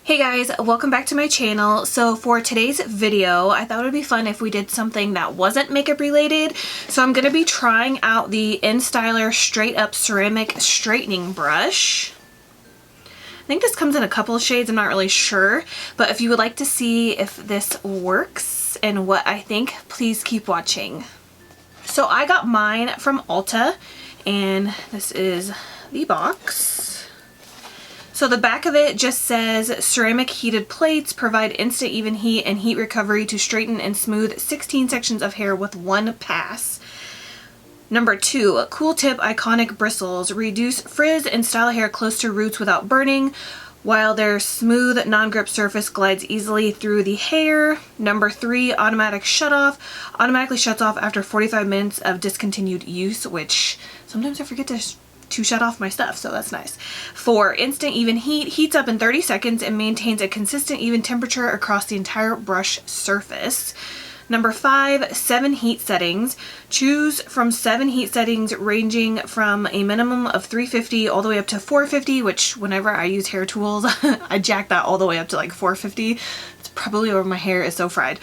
Hey guys, welcome back to my channel. So for today's video, I thought it would be fun if we did something that wasn't makeup related. So I'm going to be trying out the INSTYLER Straight Up Ceramic Straightening Brush. I think this comes in a couple of shades, I'm not really sure. But if you would like to see if this works and what I think, please keep watching. So I got mine from Ulta, and this is the box. So the back of it just says ceramic heated plates provide instant even heat and heat recovery to straighten and smooth 16 sections of hair with one pass. Number 2, cool tip, iconic bristles. Reduce frizz and style hair close to roots without burning, while their smooth non-grip surface glides easily through the hair. Number 3, automatic shutoff. Automatically shuts off after 45 minutes of discontinued use, which sometimes I forget to shut off my stuff, so that's nice. 4, instant even heat. Heats up in 30 seconds and maintains a consistent even temperature across the entire brush surface. Number 5, 7 heat settings. Choose from 7 heat settings ranging from a minimum of 350 all the way up to 450, which whenever I use hair tools, I jack that all the way up to like 450. It's probably where my hair is so fried.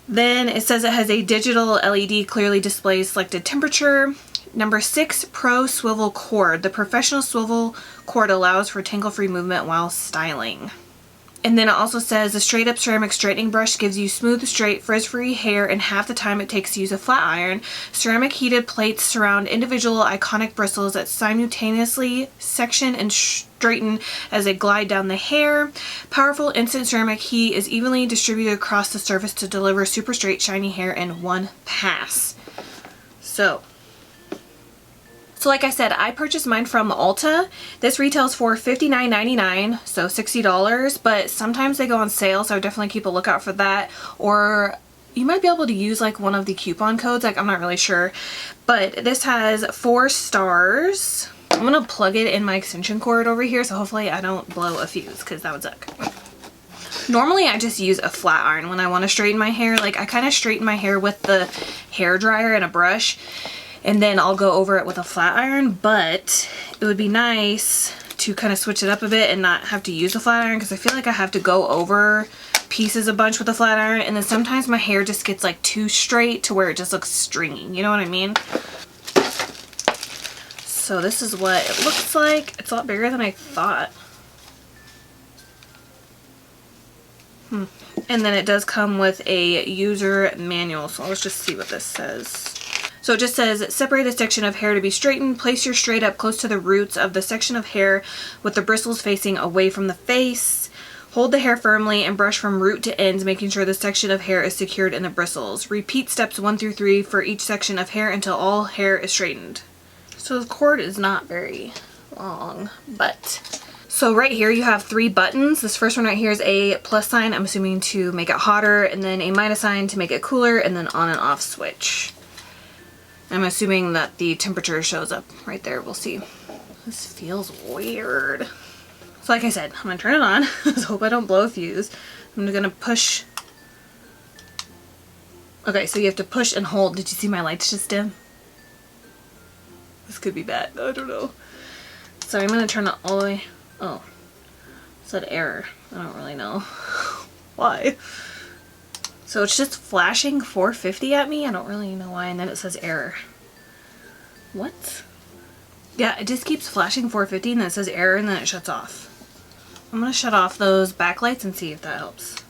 Then it says it has a digital LED clearly displays selected temperature. Number 6, Pro Swivel Cord. The professional swivel cord allows for tangle-free movement while styling. And then it also says the straight up ceramic straightening brush gives you smooth, straight, frizz-free hair in half the time it takes to use a flat iron. Ceramic heated plates surround individual iconic bristles that simultaneously section and straighten as they glide down the hair. Powerful instant ceramic heat is evenly distributed across the surface to deliver super straight, shiny hair in one pass. So like I said, I purchased mine from Ulta. This retails for $59.99, so $60, but sometimes they go on sale, so definitely keep a lookout for that. Or you might be able to use like one of the coupon codes, like I'm not really sure. But this has 4 stars. I'm gonna plug it in my extension cord over here, so hopefully I don't blow a fuse, because that would suck. Normally I just use a flat iron when I want to straighten my hair. Like I kind of straighten my hair with the hair dryer and a brush, and then I'll go over it with a flat iron, but it would be nice to kind of switch it up a bit and not have to use a flat iron, because I feel like I have to go over pieces a bunch with a flat iron, and then sometimes my hair just gets like too straight to where it just looks stringy, you know what I mean? So this is what it looks like. It's a lot bigger than I thought. And then it does come with a user manual, so let's just see what this says. So it just says, separate a section of hair to be straightened. Place your straight up close to the roots of the section of hair with the bristles facing away from the face. Hold the hair firmly and brush from root to ends, making sure the section of hair is secured in the bristles. Repeat steps 1 through 3 for each section of hair until all hair is straightened. So the cord is not very long, but... So right here you have 3 buttons. This first one right here is a plus sign, I'm assuming to make it hotter, and then a minus sign to make it cooler, and then on and off switch. I'm assuming that the temperature shows up right there. We'll see. This feels weird. So like I said, I'm gonna turn it on. Let's hope I don't blow a fuse. I'm gonna push. Okay, so you have to push and hold. Did you see my lights just dim? This could be bad. I don't know. So I'm gonna turn it all the way. Oh, it said error. I don't really know why. So it's just flashing 450 at me. I don't really know why. And then it says error. What? Yeah, it just keeps flashing 450 and then it says error and then it shuts off. I'm going to shut off those backlights and see if that helps.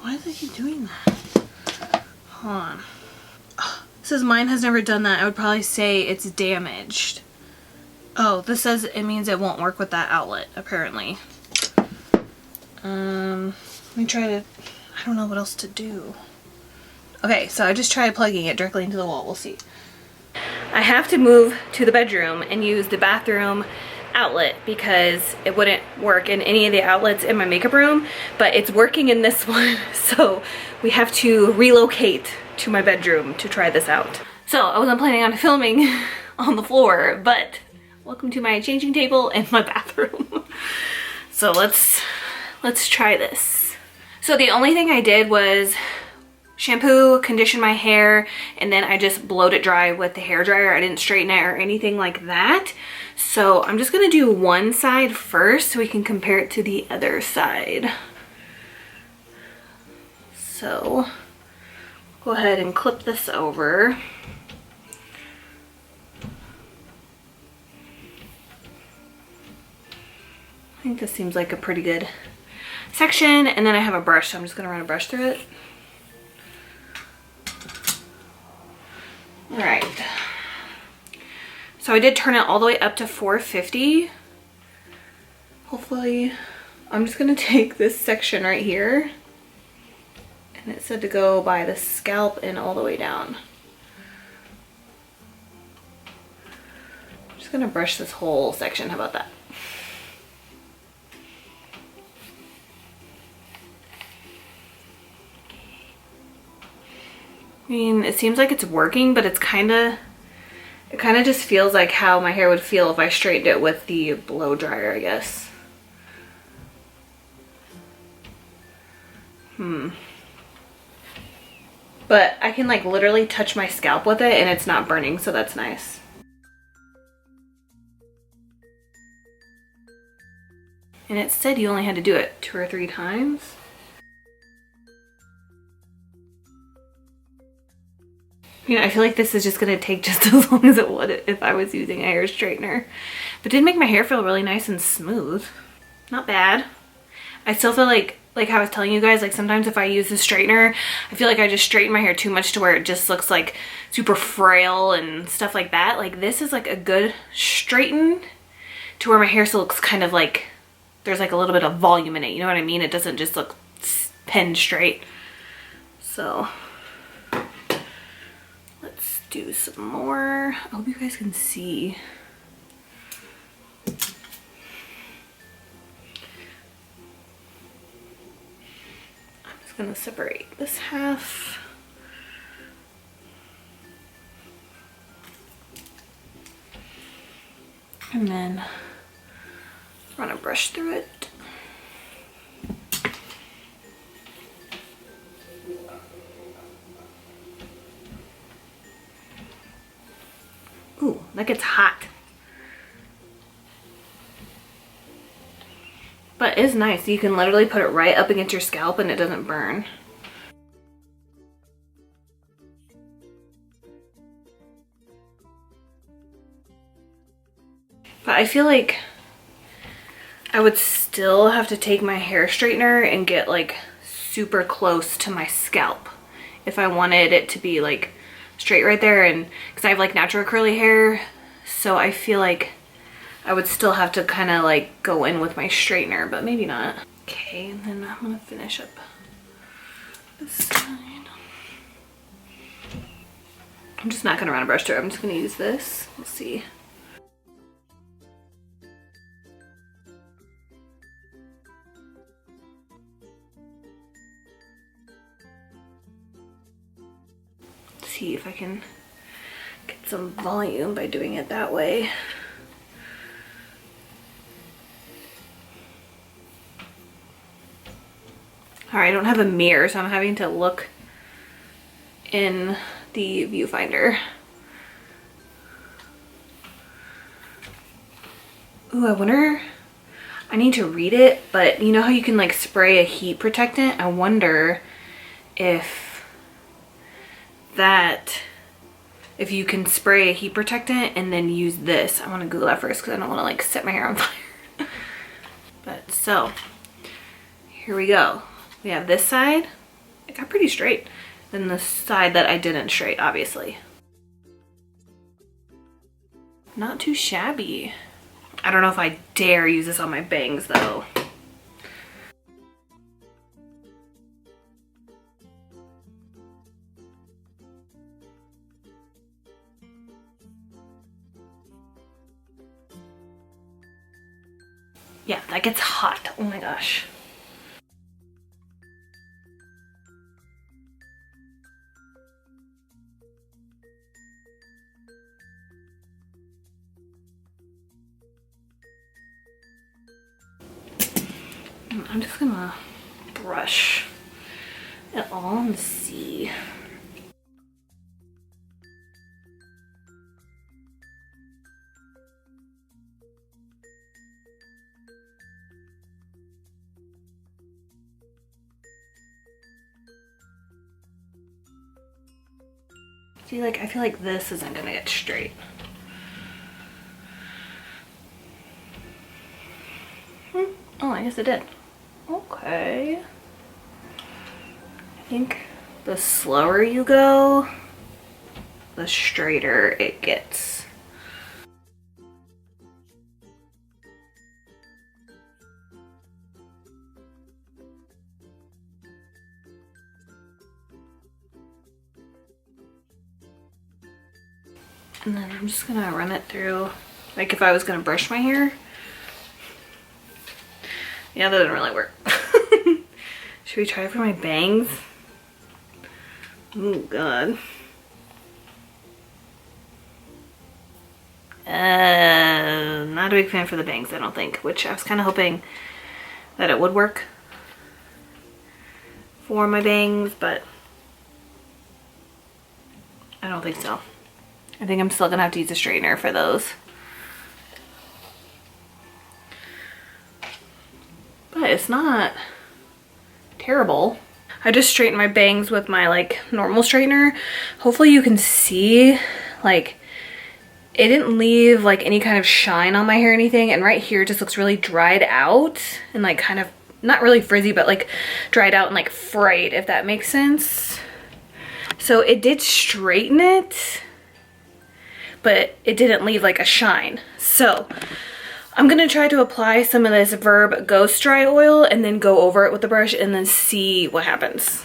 Why does it keep doing that? Hold on. Oh, it says mine has never done that. I would probably say it's damaged. Oh, this says it means it won't work with that outlet, apparently. Let me try to... I don't know what else to do. Okay, so I just tried plugging it directly into the wall. We'll see. I have to move to the bedroom and use the bathroom outlet because it wouldn't work in any of the outlets in my makeup room, but it's working in this one. So we have to relocate to my bedroom to try this out. So I wasn't planning on filming on the floor, but welcome to my changing table and my bathroom. So let's try this. So the only thing I did was shampoo, condition my hair, and then I just blowed it dry with the hair dryer. I didn't straighten it or anything like that. So I'm just gonna do one side first so we can compare it to the other side. So go ahead and clip this over. I think this seems like a pretty good section, and then I have a brush, so I'm just gonna run a brush through it. All right. So I did turn it all the way up to 450. Hopefully, I'm just gonna take this section right here, and it said to go by the scalp and all the way down. I'm just gonna brush this whole section. How about that? I mean, it seems like it's working, but it kind of just feels like how my hair would feel if I straightened it with the blow dryer, I guess. But I can like literally touch my scalp with it and it's not burning, so that's nice. And it said you only had to do it 2 or 3 times. You know, I feel like this is just gonna take just as long as it would if I was using a hair straightener. But it did make my hair feel really nice and smooth. Not bad. I still feel like how I was telling you guys, like sometimes if I use the straightener, I feel like I just straighten my hair too much to where it just looks like super frail and stuff like that. Like this is like a good straighten to where my hair still looks kind of like there's like a little bit of volume in it. You know what I mean? It doesn't just look pinned straight. So let's do some more. I hope you guys can see. I'm just gonna separate this half. And then run a brush through it. Ooh, that gets hot. But it's nice. You can literally put it right up against your scalp and it doesn't burn. But I feel like I would still have to take my hair straightener and get like super close to my scalp if I wanted it to be like straight right there, and because I have like natural curly hair, so I feel like I would still have to kind of like go in with my straightener, but maybe not. Okay, and then I'm gonna finish up this side. I'm just not gonna run a brush through it. I'm just gonna use this. We'll see. See if I can get some volume by doing it that way. All right, I don't have a mirror, so I'm having to look in the viewfinder. Ooh, I wonder, I need to read it, but you know how you can like spray a heat protectant? I wonder if you can spray a heat protectant and then use this. I want to Google that first because I don't want to like set my hair on fire. But so here we go. We have this side. It got pretty straight. Then the side that I didn't straight, obviously. Not too shabby. I don't know if I dare use this on my bangs though. Yeah, that gets hot. Oh my gosh. I'm just gonna brush it all and see. See, like, I feel like this isn't gonna get straight. Oh, I guess it did. Okay. I think the slower you go, the straighter it gets. And then I'm just gonna run it through, like if I was gonna brush my hair. Yeah, that didn't really work. Should we try for my bangs? Oh God. Not a big fan for the bangs, I don't think, which I was kind of hoping that it would work for my bangs, but I don't think so. I think I'm still gonna have to use a straightener for those. But it's not terrible. I just straightened my bangs with my like normal straightener. Hopefully you can see, like, it didn't leave like any kind of shine on my hair or anything, and right here it just looks really dried out and like kind of not really frizzy, but like dried out and like frayed, if that makes sense. So it did straighten it, but it didn't leave like a shine. So I'm gonna try to apply some of this Verb Ghost Dry Oil and then go over it with the brush and then see what happens.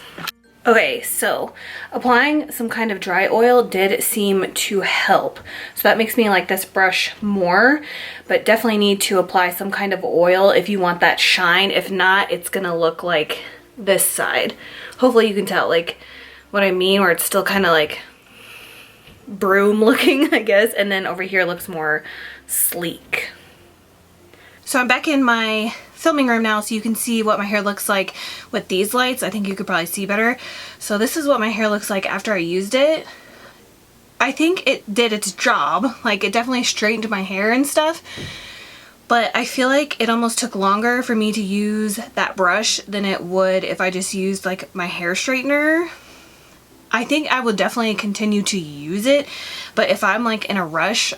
Okay, so applying some kind of dry oil did seem to help. So that makes me like this brush more, but definitely need to apply some kind of oil if you want that shine. If not, it's gonna look like this side. Hopefully you can tell like what I mean, where it's still kind of like broom looking, I guess, and then over here looks more sleek. So I'm back in my filming room now so you can see what my hair looks like with these lights. I think you could probably see better. So this is what my hair looks like after I used it. I think it did its job. Like, it definitely straightened my hair and stuff, but I feel like it almost took longer for me to use that brush than it would if I just used like my hair straightener. I think I would definitely continue to use it, but if I'm like in a rush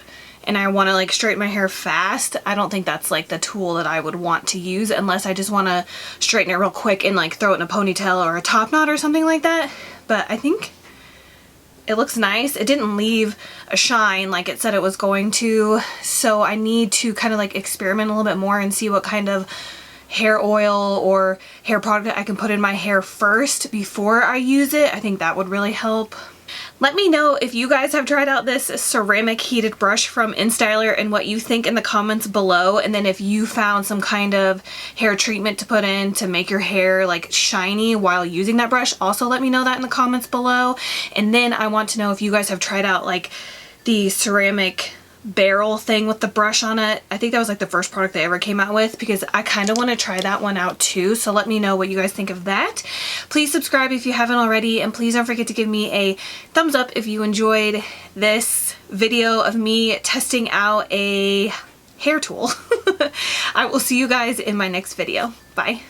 and I want to like straighten my hair fast, I don't think that's like the tool that I would want to use unless I just want to straighten it real quick and like throw it in a ponytail or a top knot or something like that. But I think it looks nice. It didn't leave a shine like it said it was going to, so I need to kind of like experiment a little bit more and see what kind of hair oil or hair product I can put in my hair first before I use it. I think that would really help. Let me know if you guys have tried out this ceramic heated brush from INSTYLER and what you think in the comments below, and then if you found some kind of hair treatment to put in to make your hair like shiny while using that brush. Also let me know that in the comments below. And then I want to know if you guys have tried out like the ceramic barrel thing with the brush on it. I think that was like the first product they ever came out with, because I kind of want to try that one out too. So let me know what you guys think of that. Please subscribe if you haven't already, and please don't forget to give me a thumbs up if you enjoyed this video of me testing out a hair tool. I will see you guys in my next video. Bye.